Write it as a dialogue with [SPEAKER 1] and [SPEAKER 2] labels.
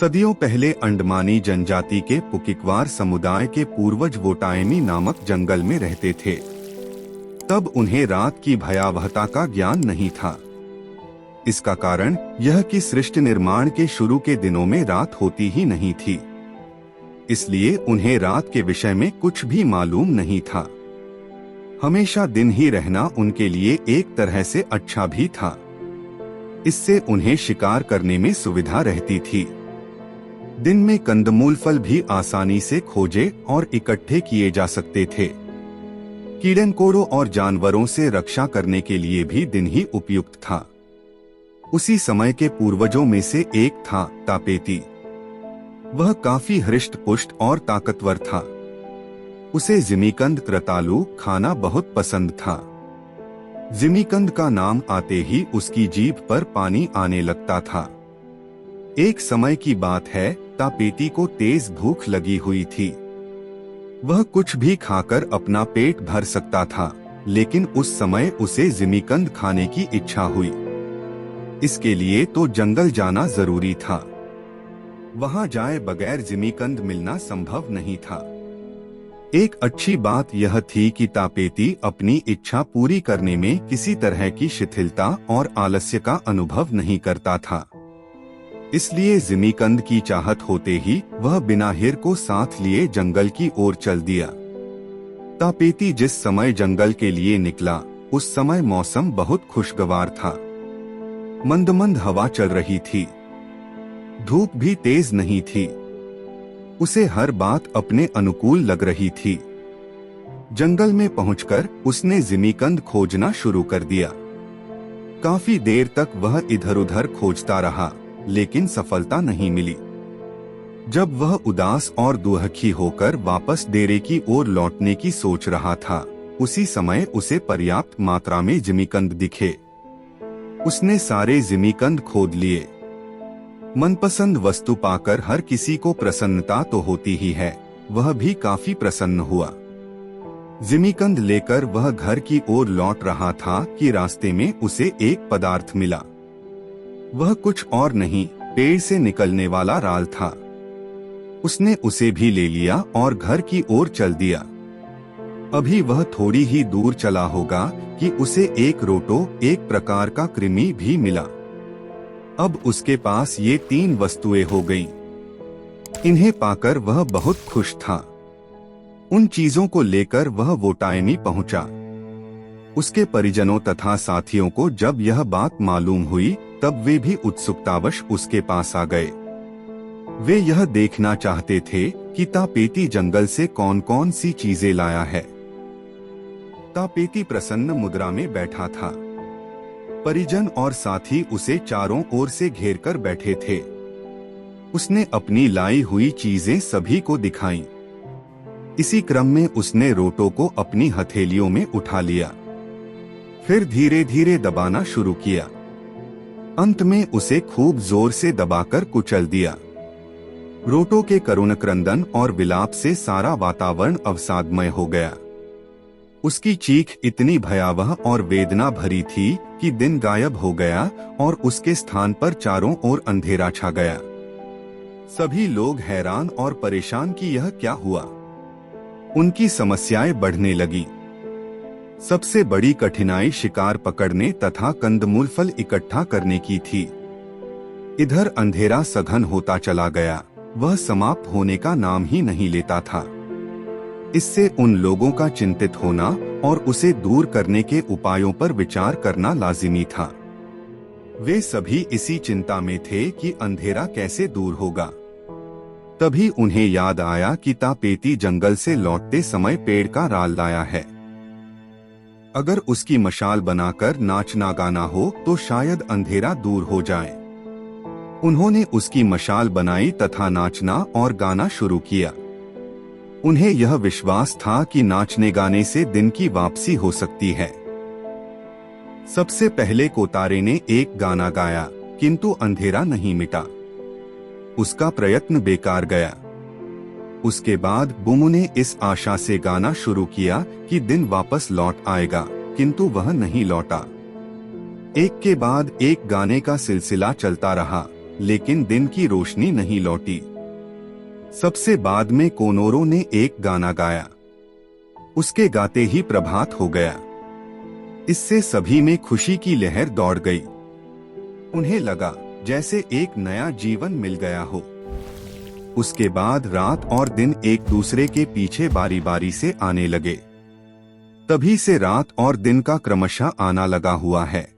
[SPEAKER 1] सदियों पहले अंडमानी जनजाति के पुकिकवार समुदाय के पूर्वज वोटायमी नामक जंगल में रहते थे। तब उन्हें रात की भयावहता का ज्ञान नहीं था। इसका कारण यह कि सृष्टि निर्माण के शुरू के दिनों में रात होती ही नहीं थी, इसलिए उन्हें रात के विषय में कुछ भी मालूम नहीं था। हमेशा दिन ही रहना उनके लिए एक तरह से अच्छा भी था। इससे उन्हें शिकार करने में सुविधा रहती थी। दिन में कंदमूल फल भी आसानी से खोजे और इकट्ठे किए जा सकते थे। कीड़े-मकोड़ों और जानवरों से रक्षा करने के लिए भी दिन ही उपयुक्त था। उसी समय के पूर्वजों में से एक था तापेती। वह काफी हृष्ट-पुष्ट और ताकतवर था। उसे जिमीकंद रतालू खाना बहुत पसंद था। जिमीकंद का नाम आते ही उसकी जीभ पर पानी आने लगता था। एक समय की बात है, तापेती को तेज भूख लगी हुई थी। वह कुछ भी खाकर अपना पेट भर सकता था, लेकिन उस समय उसे जिमीकंद खाने की इच्छा हुई। इसके लिए तो जंगल जाना जरूरी था। वहां जाए बगैर जिमीकंद मिलना संभव नहीं था। एक अच्छी बात यह थी कि तापेती अपनी इच्छा पूरी करने में किसी तरह की शिथिलता और आलस्य का अनुभव नहीं करता था। इसलिए जिमीकंद की चाहत होते ही वह बिना हिर को साथ लिए जंगल की ओर चल दिया। तापेती जिस समय जंगल के लिए निकला, उस समय मौसम बहुत खुशगवार था। मंद मंद हवा चल रही थी। धूप भी तेज नहीं थी। उसे हर बात अपने अनुकूल लग रही थी। जंगल में पहुंचकर उसने जिमीकंद खोजना शुरू कर दिया। काफी देर तक वह इधर-उधर खोजता रहा, लेकिन सफलता नहीं मिली। जब वह उदास और दुखी होकर वापस डेरे की ओर लौटने की सोच रहा था, उसी समय उसे पर्याप्त मात्रा में जिमीकंद दिखे। उसने सारे जिमीकंद खोद लिए। मनपसंद वस्तु पाकर हर किसी को प्रसन्नता तो होती ही है, वह भी काफी प्रसन्न हुआ। जिमीकंद लेकर वह घर की ओर लौट रहा था कि रास्ते में उसे एक पदार्थ मिला। वह कुछ और नहीं, पेड़ से निकलने वाला राल था। उसने उसे भी ले लिया और घर की ओर चल दिया। अभी वह थोड़ी ही दूर चला होगा कि उसे एक रोटो, एक प्रकार का कृमि भी मिला। अब उसके पास ये 3 वस्तुएं हो गईं। इन्हें पाकर वह बहुत खुश था। उन चीजों को लेकर वह वोटायमी पहुंचा। उसके परिजनों तथा साथियों को जब यह बात मालूम हुई, तब वे भी उत्सुकतावश उसके पास आ गए। वे यह देखना चाहते थे कि तापेती जंगल से कौन कौन सी चीजें लाया है। तापेती प्रसन्न मुद्रा में बैठा था। परिजन और साथी उसे चारों ओर से घेरकर बैठे थे। उसने अपनी लाई हुई चीजें सभी को दिखाईं। इसी क्रम में उसने रोटो को अपनी हथेलियों में उठा लिया, फिर धीरे धीरे दबाना शुरू किया। अंत में उसे खूब जोर से दबाकर कुचल दिया। रोटो के करुण क्रंदन और विलाप से सारा वातावरण अवसादमय हो गया। उसकी चीख इतनी भयावह और वेदना भरी थी कि दिन गायब हो गया और उसके स्थान पर चारों ओर अंधेरा छा गया। सभी लोग हैरान और परेशान कि यह क्या हुआ। उनकी समस्याएं बढ़ने लगी। सबसे बड़ी कठिनाई शिकार पकड़ने तथा कंदमूल फल इकट्ठा करने की थी। इधर अंधेरा सघन होता चला गया, वह समाप्त होने का नाम ही नहीं लेता था। इससे उन लोगों का चिंतित होना और उसे दूर करने के उपायों पर विचार करना लाजिमी था। वे सभी इसी चिंता में थे कि अंधेरा कैसे दूर होगा। तभी उन्हें याद आया कि तापेती जंगल से लौटते समय पेड़ का राल लाया है। अगर उसकी मशाल बनाकर नाचना गाना हो तो शायद अंधेरा दूर हो जाए। उन्होंने उसकी मशाल बनाई तथा नाचना और गाना शुरू किया। उन्हें यह विश्वास था कि नाचने गाने से दिन की वापसी हो सकती है। सबसे पहले कोतारे ने एक गाना गाया, किंतु अंधेरा नहीं मिटा। उसका प्रयत्न बेकार गया। उसके बाद बुमू ने इस आशा से गाना शुरू किया कि दिन वापस लौट आएगा, किंतु वह नहीं लौटा। एक के बाद एक गाने का सिलसिला चलता रहा। लेकिन दिन की रोशनी नहीं लौटी। सबसे बाद में कोनोरो ने एक गाना गाया। उसके गाते ही प्रभात हो गया। इससे सभी में खुशी की लहर दौड़ गई। उन्हें लगा जैसे एक नया जीवन मिल गया हो। उसके बाद रात और दिन एक दूसरे के पीछे बारी बारी से आने लगे। तभी से रात और दिन का क्रमशः आना लगा हुआ है।